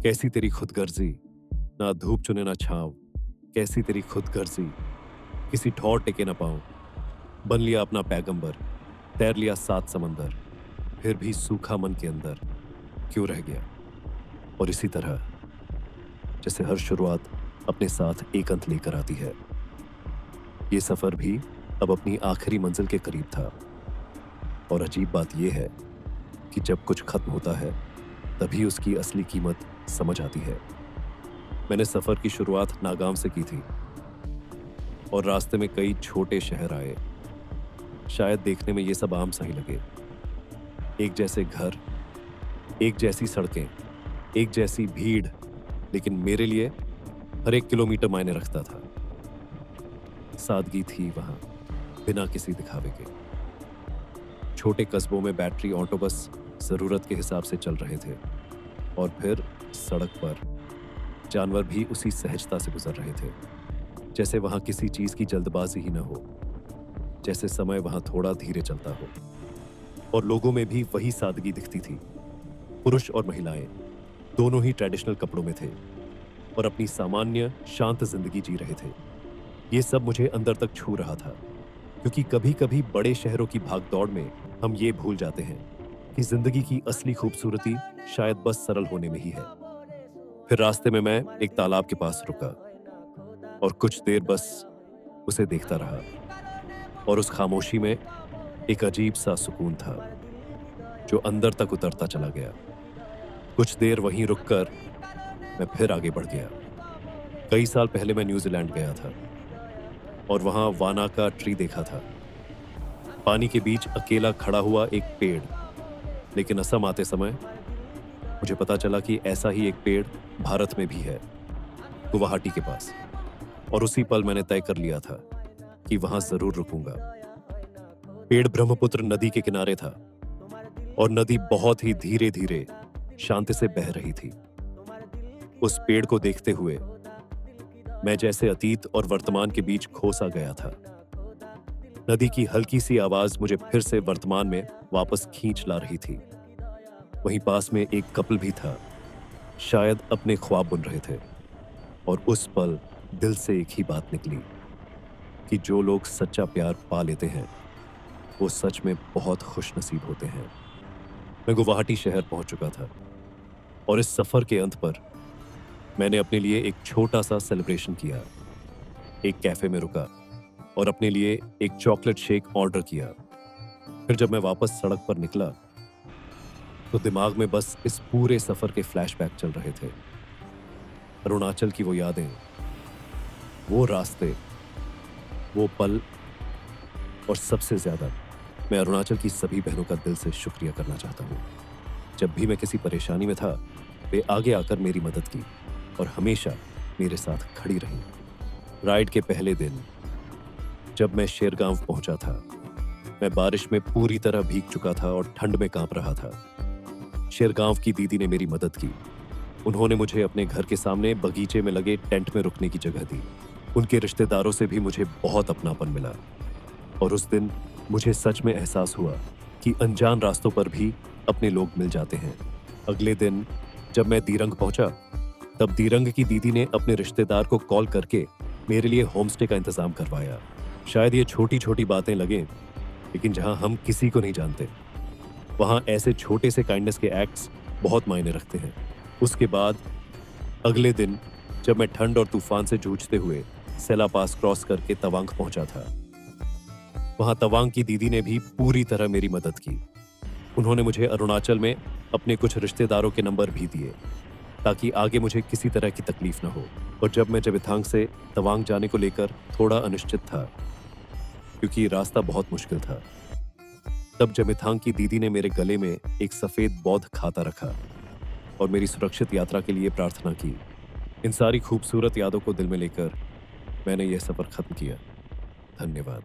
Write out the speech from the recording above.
कैसी तेरी खुदगर्जी, ना धूप चुने ना छाँव। कैसी तेरी खुदगर्जी, किसी ठौर टिके ना पाऊं। बन लिया अपना पैगंबर, तैर लिया 7 समंदर, फिर भी सूखा मन के अंदर क्यों रह गया। और इसी तरह जैसे हर शुरुआत अपने साथ एक अंत लेकर आती है, ये सफर भी अब अपनी आखिरी मंजिल के करीब था। और अजीब बात यह है कि जब कुछ खत्म होता है तभी उसकी असली कीमत समझ आती है। मैंने सफर की शुरुआत नागांव से की थी और रास्ते में कई छोटे शहर आए। शायद देखने में ये सब आम सा ही लगे, एक जैसे घर, एक जैसी सड़कें, एक जैसी भीड़, लेकिन मेरे लिए हर एक किलोमीटर मायने रखता था। सादगी थी वहां, बिना किसी दिखावे के। छोटे कस्बों में बैटरी ऑटो बस जरूरत के हिसाब से चल रहे थे, और फिर सड़क पर जानवर भी उसी सहजता से गुजर रहे थे, जैसे वहां किसी चीज की जल्दबाजी ही न हो, जैसे समय वहां थोड़ा धीरे चलता हो। और लोगों में भी वही सादगी दिखती थी। पुरुष और महिलाएं दोनों ही ट्रेडिशनल कपड़ों में थे और अपनी सामान्य शांत जिंदगी जी रहे थे। ये सब मुझे अंदर तक छू रहा था, क्योंकि कभी कभी बड़े शहरों की भागदौड़ में हम ये भूल जाते हैं कि जिंदगी की असली खूबसूरती शायद बस सरल होने में ही है। फिर रास्ते में मैं एक तालाब के पास रुका और कुछ देर बस उसे देखता रहा, और उस खामोशी में एक अजीब सा सुकून था जो अंदर तक उतरता चला गया। कुछ देर वहीं रुककर मैं फिर आगे बढ़ गया। कई साल पहले मैं न्यूजीलैंड गया था और वहां वाना का ट्री देखा था, पानी के बीच अकेला खड़ा हुआ एक पेड़। लेकिन असम आते समय मुझे पता चला कि ऐसा ही एक पेड़ भारत में भी है, गुवाहाटी के पास। और उसी पल मैंने तय कर लिया था कि वहां जरूर रुकूंगा। पेड़ ब्रह्मपुत्र नदी के किनारे था और नदी बहुत ही धीरे धीरे शांति से बह रही थी। उस पेड़ को देखते हुए मैं जैसे अतीत और वर्तमान के बीच खो सा गया था। नदी की हल्की सी आवाज मुझे फिर से वर्तमान में वापस खींच ला रही थी। वहीं पास में एक कपल भी था, शायद अपने ख्वाब बुन रहे थे। और उस पल दिल से एक ही बात निकली कि जो लोग सच्चा प्यार पा लेते हैं वो सच में बहुत खुशनसीब होते हैं। मैं गुवाहाटी शहर पहुंच चुका था और इस सफर के अंत पर मैंने अपने लिए एक छोटा सा सेलिब्रेशन किया। एक कैफे में रुका और अपने लिए एक चॉकलेट शेक ऑर्डर किया। फिर जब मैं वापस सड़क पर निकला तो दिमाग में बस इस पूरे सफर के फ्लैशबैक चल रहे थे। अरुणाचल की वो यादें, वो रास्ते, वो पल, और सबसे ज्यादा मैं अरुणाचल की सभी बहनों का दिल से शुक्रिया करना चाहता हूँ। जब भी मैं किसी परेशानी में था वे आगे आकर मेरी मदद की और हमेशा मेरे साथ खड़ी रही। राइड के पहले दिन जब मैं शेरगांव पहुंचा था, मैं बारिश में पूरी तरह भीग चुका था और ठंड में कांप रहा था। शेरगांव की दीदी ने मेरी मदद की। उन्होंने मुझे अपने घर के सामने बगीचे में लगे टेंट में रुकने की जगह दी। उनके रिश्तेदारों से भी मुझे बहुत अपनापन मिला और उस दिन मुझे सच में एहसास हुआ कि अनजान रास्तों पर भी अपने लोग मिल जाते हैं। अगले दिन जब मैं दीरंग पहुंचा तब दीरंग की दीदी ने अपने रिश्तेदार को कॉल करके मेरे लिए होमस्टे का इंतजाम करवाया। शायद ये छोटी छोटी बातें लगें, लेकिन जहां हम किसी को नहीं जानते वहां ऐसे छोटे से काइंडनेस के एक्ट्स बहुत मायने रखते हैं। उसके बाद अगले दिन जब मैं ठंड और तूफान से जूझते हुए सेला पास क्रॉस करके तवांग पहुंचा था, वहां तवांग की दीदी ने भी पूरी तरह मेरी मदद की। उन्होंने मुझे अरुणाचल में अपने कुछ रिश्तेदारों के नंबर भी दिए ताकि आगे मुझे किसी तरह की तकलीफ न हो। और जब मैं जबिथांग से तवांग जाने को लेकर थोड़ा अनिश्चित था क्योंकि रास्ता बहुत मुश्किल था, तब जबिथांग की दीदी ने मेरे गले में एक सफेद बौद्ध खाता रखा और मेरी सुरक्षित यात्रा के लिए प्रार्थना की। इन सारी खूबसूरत यादों को दिल में लेकर मैंने यह सफर खत्म किया। धन्यवाद।